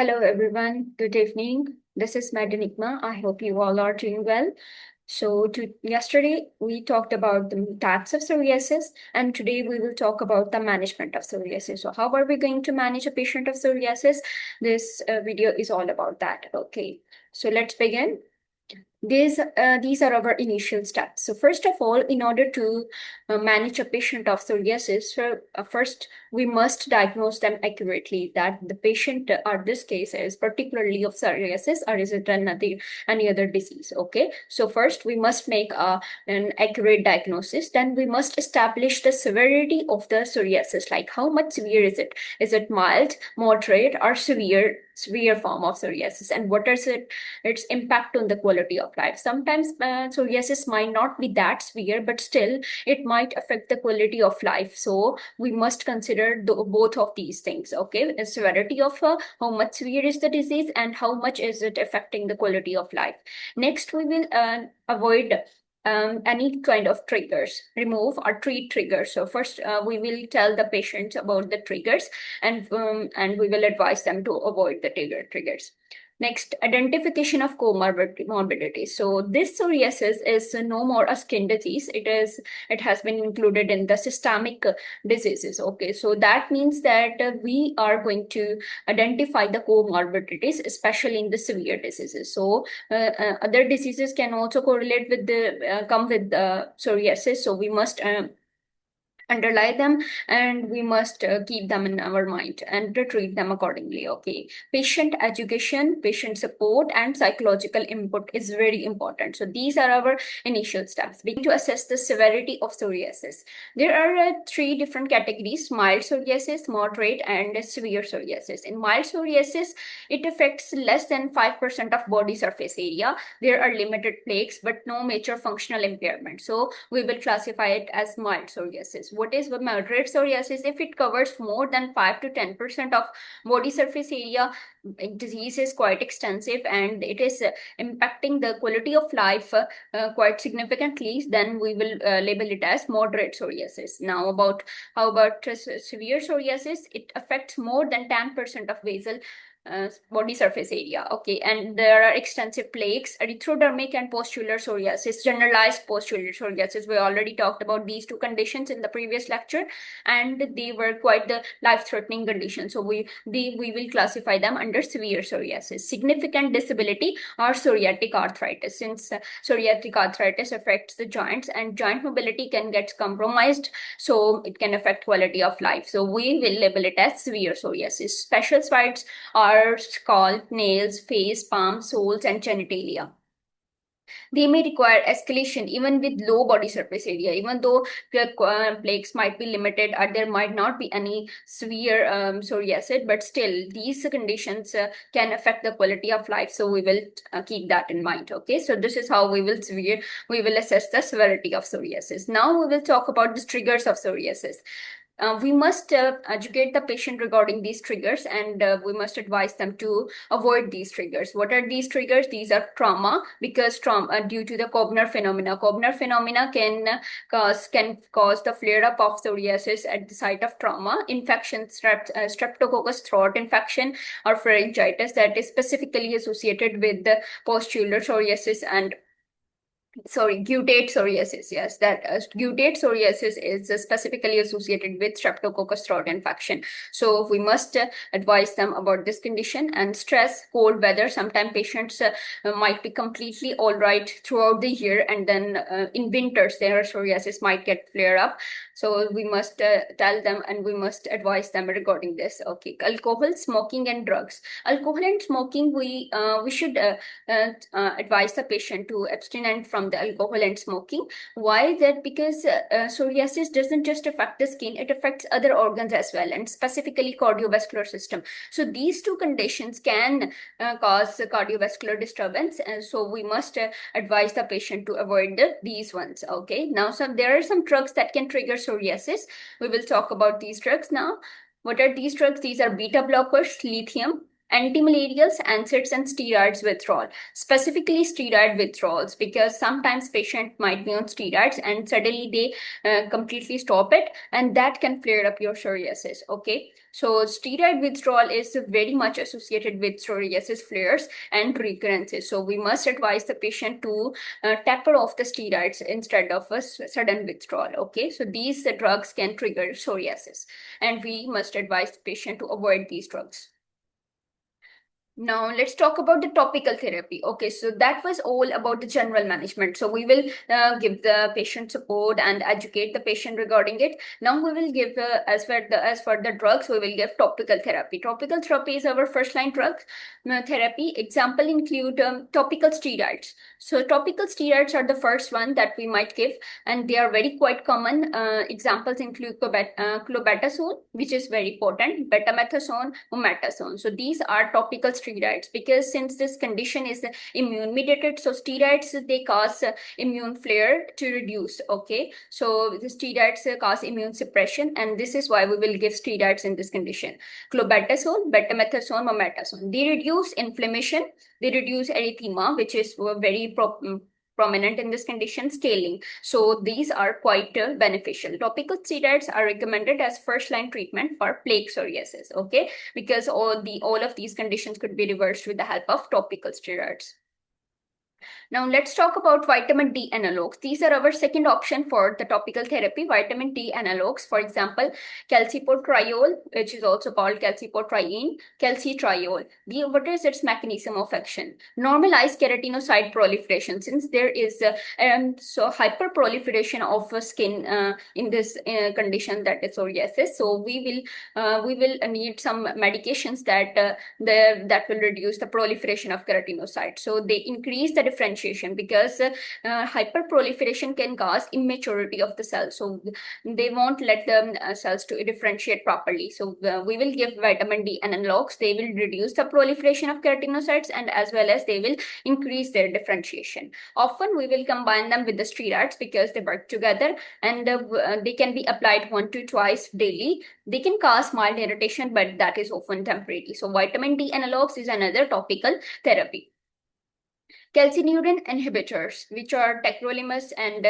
Hello, everyone. Good evening. This is Madanigma. I hope you all are doing well. Yesterday we talked about the types of psoriasis, and today we will talk about the management of psoriasis. So, how are we going to manage a patient of psoriasis? This video is all about that. Okay, so let's begin. These are our initial steps. So first of all, in order to manage a patient of psoriasis, first we must diagnose them accurately that the patient or this case is particularly of psoriasis or is it any other disease. Okay, so first we must make an accurate diagnosis. Then we must establish the severity of the psoriasis, like how much severe is it? Is it mild, moderate, or severe form of psoriasis, and what is its impact on the quality of life. Sometimes psoriasis might not be that severe, but still it might affect the quality of life. So we must consider both of these things. Okay, the severity of how much severe is the disease and how much is it affecting the quality of life. Next, we will avoid any kind of triggers, remove or treat triggers. So first, we will tell the patient about the triggers, and we will advise them to avoid the triggers. Next, identification of comorbidities. So this psoriasis is no more a skin disease. It has been included in the systemic diseases. Okay, so that means that we are going to identify the comorbidities, especially in the severe diseases. So other diseases can also correlate with the come with the psoriasis. So we must underlie them, and we must keep them in our mind and treat them accordingly. Okay, patient education, patient support, and psychological input is very important. So these are our initial steps. Begin to assess the severity of psoriasis. There are three different categories: mild psoriasis, moderate, and severe psoriasis. In mild psoriasis, it affects less than 5% of body surface area. There are limited plaques but no major functional impairment, so we will classify it as mild psoriasis. What is moderate psoriasis? If it covers more than 5 to 10% of body surface area, disease is quite extensive and it is impacting the quality of life quite significantly, then we will label it as moderate psoriasis. Now, how about severe psoriasis? It affects more than 10% of basal body surface area. Okay, and there are extensive plaques, erythrodermic and pustular psoriasis, generalized pustular psoriasis. We already talked about these two conditions in the previous lecture, and they were quite the life-threatening conditions. So we will classify them under severe psoriasis. Significant disability or psoriatic arthritis, since psoriatic arthritis affects the joints and joint mobility can get compromised, so it can affect quality of life. So we will label it as severe psoriasis. Special sites are scalp, nails, face, palm, soles, and genitalia. They may require escalation even with low body surface area, even though the plaques might be limited or there might not be any severe psoriasis, but still these conditions can affect the quality of life. So we will keep that in mind. Okay, so this is how we will assess the severity of psoriasis. Now we will talk about the triggers of psoriasis. We must educate the patient regarding these triggers, and we must advise them to avoid these triggers. What are these triggers? These are trauma, because trauma due to the Koebner phenomena. Koebner phenomena can cause the flare up of psoriasis at the site of trauma. Infection, streptococcus throat infection, or pharyngitis that is specifically associated with the pustular psoriasis and gutate psoriasis. Yes, that gutate psoriasis is specifically associated with streptococcus throat infection. So we must advise them about this condition. And stress, cold weather. Sometimes patients might be completely all right throughout the year, and then in winters their psoriasis might get flare up. So we must tell them and we must advise them regarding this. Okay, alcohol, smoking, and drugs. Alcohol and smoking, we should advise the patient to abstain from the alcohol and smoking. Why that? Because psoriasis doesn't just affect the skin, it affects other organs as well, and specifically cardiovascular system. So these two conditions can cause cardiovascular disturbance, and so we must advise the patient to avoid these ones. Okay, now there are some drugs that can trigger psoriasis. We will talk about these drugs now. What are these drugs? These are beta blockers, lithium, antimalarials, NSAIDs, and steroids withdrawal. Specifically steroid withdrawals, because sometimes patient might be on steroids and suddenly they completely stop it, and that can flare up your psoriasis. Okay, so steroid withdrawal is very much associated with psoriasis flares and recurrences. So we must advise the patient to taper off the steroids instead of a sudden withdrawal. Okay, so these drugs can trigger psoriasis, and we must advise the patient to avoid these drugs. Now let's talk about the topical therapy. Okay, so that was all about the general management. So we will give the patient support and educate the patient regarding it. Now we will give as for the drugs, we will give topical therapy. Topical therapy is our first line drug therapy. Example include topical steroids. So topical steroids are the first one that we might give, and they are very quite common. Examples include clobetasol, which is very potent, betamethasone, mometasone. So these are topical steroids, because since this condition is immune mediated, so steroids they cause immune flare to reduce. Okay, so the steroids cause immune suppression, and this is why we will give steroids in this condition. Clobetasol, betamethasone, mometasone, they reduce inflammation, they reduce erythema, which is very prominent in this condition, scaling. So these are quite beneficial. Topical steroids are recommended as first line treatment for plaque psoriasis. Okay, because all of these conditions could be reversed with the help of topical steroids. Now let's talk about vitamin D analogs. These are our second option for the topical therapy, vitamin D analogs. For example, calcipotriol, which is also called calcipotriene, calcitriol. What is its mechanism of action? Normalize keratinocyte proliferation. Since there is so hyperproliferation of skin in this condition, that is psoriasis, so we will need some medications that will reduce the proliferation of keratinocytes. So they increase the differentiation, because hyperproliferation can cause immaturity of the cells. So they won't let the cells to differentiate properly. So we will give vitamin D analogs. They will reduce the proliferation of keratinocytes, and as well as they will increase their differentiation. Often we will combine them with the steroids because they work together, and they can be applied 1 to twice daily. They can cause mild irritation, but that is often temporary. So vitamin D analogs is another topical therapy. Calcineurin inhibitors, which are tacrolimus and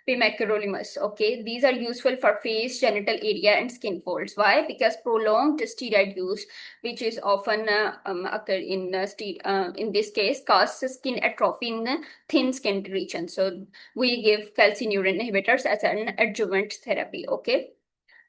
pimecrolimus. Okay, these are useful for face, genital area, and skin folds. Why? Because prolonged steroid use, which is often occur in this case, causes skin atrophy in the thin skinned region. So we give calcineurin inhibitors as an adjuvant therapy. Okay.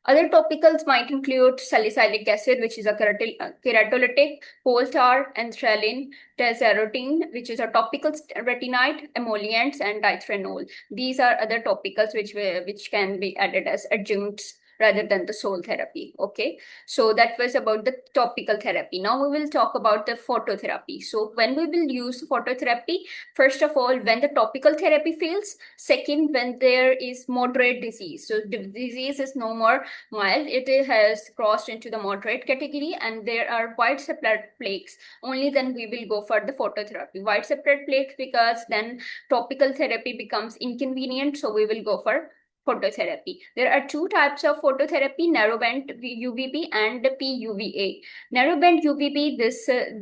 Other topicals might include salicylic acid, which is a keratolytic, coal tar, anthralin, tazarotene, which is a topical retinite, emollients, and dithranol. These are other topicals which can be added as adjuncts rather than the sole therapy. Okay, so that was about the topical therapy. Now we will talk about the phototherapy. So when we will use phototherapy, first of all, when the topical therapy fails. Second, when there is moderate disease. So the disease is no more mild, it has crossed into the moderate category, and there are widespread plaques. Only then we will go for the phototherapy. Widespread plaques, because then topical therapy becomes inconvenient, so we will go for phototherapy. There are two types of phototherapy: narrowband UVB and PUVA. Narrowband UVB,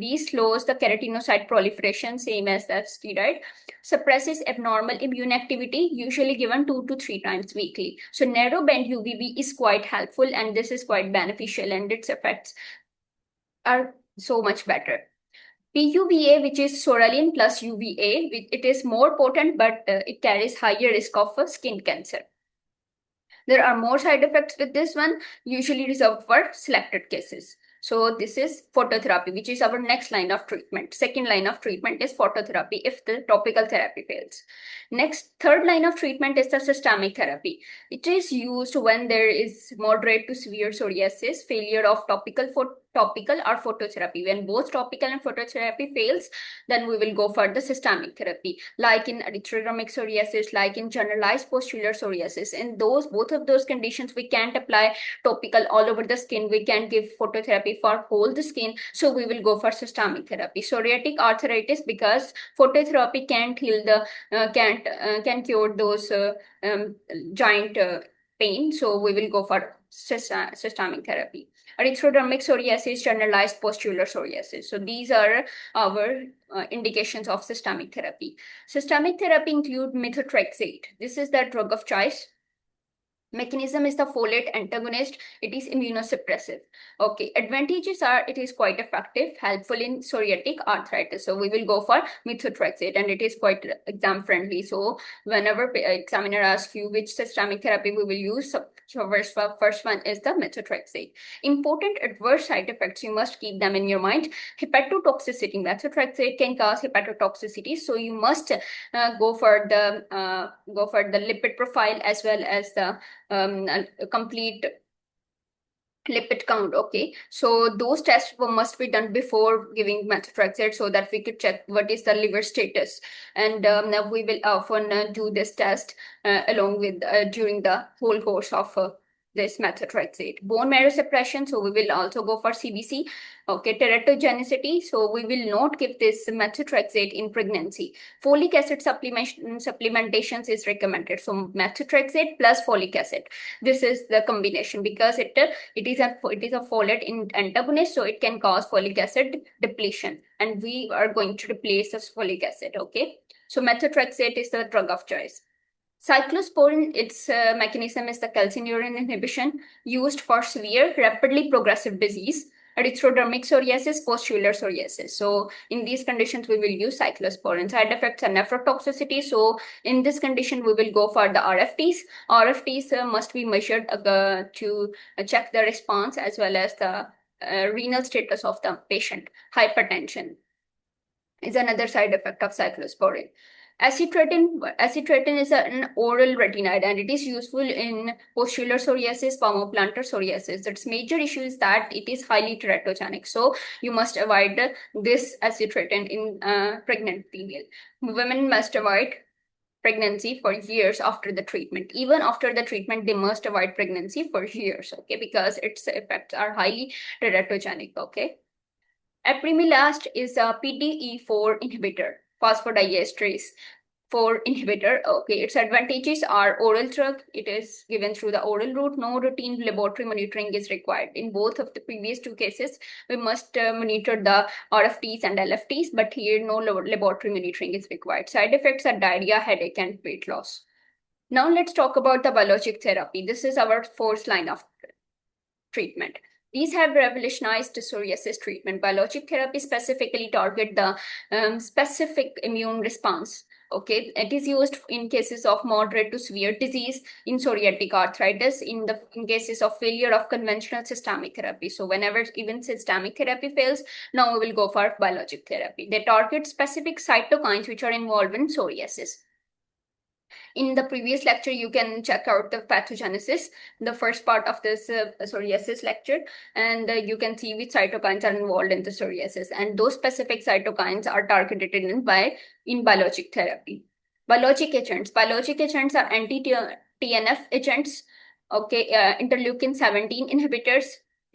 these slows the keratinocyte proliferation, same as the steroid, suppresses abnormal immune activity, usually given 2 to 3 times weekly. So narrowband UVB is quite helpful, and this is quite beneficial, and its effects are so much better. PUVA, which is psoralen plus UVA, it is more potent, but it carries higher risk of skin cancer. There are more side effects with this one, usually reserved for selected cases. So this is phototherapy, which is our next line of treatment. Second line of treatment is phototherapy if the topical therapy fails. Next, third line of treatment is the systemic therapy. It is used when there is moderate to severe psoriasis, failure of topical or phototherapy. When both topical and phototherapy fails, then we will go for the systemic therapy, like in erythrodermic psoriasis, like in generalized pustular psoriasis. In both of those conditions, we can't apply topical all over the skin. We can give phototherapy for whole the skin, so we will go for systemic therapy. Psoriatic arthritis, because phototherapy can't heal the can cure those giant pain, so we will go for systemic therapy. Erythrodermic psoriasis, generalized pustular psoriasis. So these are our indications of systemic therapy. Systemic therapy include methotrexate. This is the drug of choice. Mechanism is the folate antagonist. It is immunosuppressive. Okay, advantages are it is quite effective, helpful in psoriatic arthritis. So we will go for methotrexate, and it is quite exam friendly. So whenever examiner asks you which systemic therapy we will use, so first one is the methotrexate. Important adverse side effects, you must keep them in your mind. Hepatotoxicity. Methotrexate can cause hepatotoxicity, so you must go for the lipid profile as well as the complete lipid count. Okay, so those tests must be done before giving methotrexate so that we could check what is the liver status, and now we will often do this test along with during the whole course of this methotrexate. Bone marrow suppression, so we will also go for CBC. Okay, teratogenicity, so we will not give this methotrexate in pregnancy. Folic acid supplementations is recommended. So methotrexate plus folic acid. This is the combination because it is a folate antagonist, so it can cause folic acid depletion, and we are going to replace this folic acid. Okay, so methotrexate is the drug of choice. Cyclosporin, its mechanism is the calcineurin inhibition used for severe, rapidly progressive disease, erythrodermic psoriasis, pustular psoriasis. So in these conditions, we will use cyclosporin. Side effects are nephrotoxicity. So in this condition, we will go for the RFTs. RFTs must be measured to check the response as well as the renal status of the patient. Hypertension is another side effect of cyclosporin. Acitretin is an oral retinide, and it is useful in pustular psoriasis, palmoplantar psoriasis. Its major issue is that it is highly teratogenic. So you must avoid this acitretin in pregnant female. Women must avoid pregnancy for years after the treatment. Even after the treatment, they must avoid pregnancy for years, okay, because its effects are highly teratogenic, okay. Apremilast is a PDE4 inhibitor, phosphodiesterase 4 inhibitor. Okay, its advantages are oral drug. It is given through the oral route. No routine laboratory monitoring is required. In both of the previous two cases, we must monitor the RFTs and LFTs, but here no laboratory monitoring is required. Side effects are diarrhea, headache, and weight loss. Now let's talk about the biologic therapy. This is our fourth line of treatment. These have revolutionized psoriasis treatment. Biologic therapy specifically target the specific immune response. Okay, it is used in cases of moderate to severe disease, in psoriatic arthritis, in cases of failure of conventional systemic therapy. So whenever even systemic therapy fails, now we will go for biologic therapy. They target specific cytokines which are involved in psoriasis. In the previous lecture, you can check out the pathogenesis, the first part of this psoriasis lecture, and you can see which cytokines are involved in the psoriasis. And those specific cytokines are targeted in biologic therapy. Biologic agents. Biologic agents are anti-TNF agents, okay, interleukin 17 inhibitors,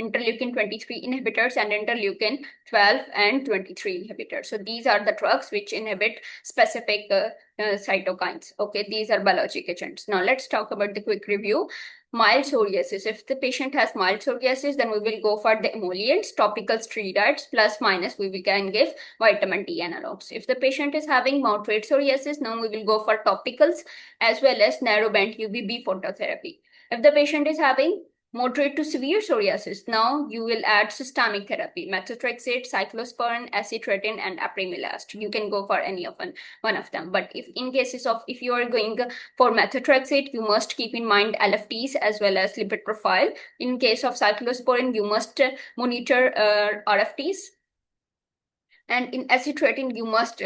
interleukin 23 inhibitors, and interleukin 12 and 23 inhibitors. So these are the drugs which inhibit specific cytokines. Okay, these are biologic agents. Now let's talk about the quick review. Mild psoriasis. If the patient has mild psoriasis, then we will go for the emollients, topical steroids, plus minus we can give vitamin D analogs. If the patient is having moderate psoriasis, now we will go for topicals as well as narrowband UVB phototherapy. If the patient is having moderate to severe psoriasis, now you will add systemic therapy, methotrexate, cyclosporin, acitretin, and apremilast. You can go for any of one of them. But if you are going for methotrexate, you must keep in mind LFTs as well as lipid profile. In case of cyclosporin, you must monitor RFTs. And in acitretin, you must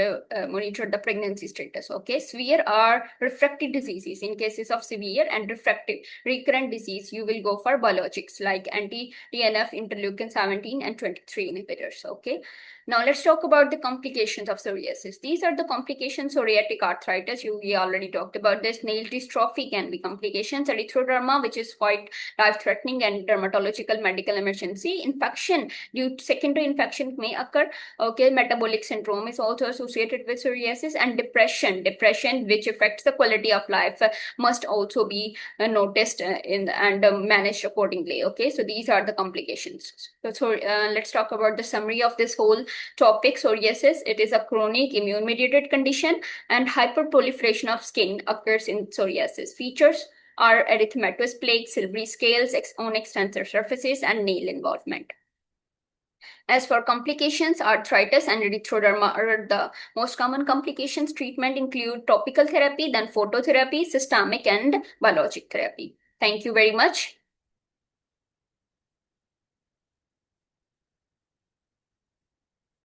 monitor the pregnancy status. Okay, severe or refractory diseases. In cases of severe and refractory recurrent disease, you will go for biologics like anti-TNF, interleukin 17 and 23 inhibitors. Okay, now let's talk about the complications of psoriasis. These are the complications: psoriatic arthritis. We already talked about this. Nail dystrophy can be complications. Erythroderma, which is quite life-threatening and dermatological medical emergency. Infection due to secondary infection may occur. Okay, metabolic syndrome is also associated with psoriasis, and depression which affects the quality of life must also be noticed and managed accordingly. Okay, so these are the complications. Let's talk about the summary of this whole topic. Psoriasis, it is a chronic immune mediated condition, and hyperproliferation of skin occurs in psoriasis. Features are erythematous plaque, silvery scales on extensor surfaces, and nail involvement. As for complications, arthritis and erythroderma are the most common complications. Treatment include topical therapy, then phototherapy, systemic and biologic therapy. Thank you very much.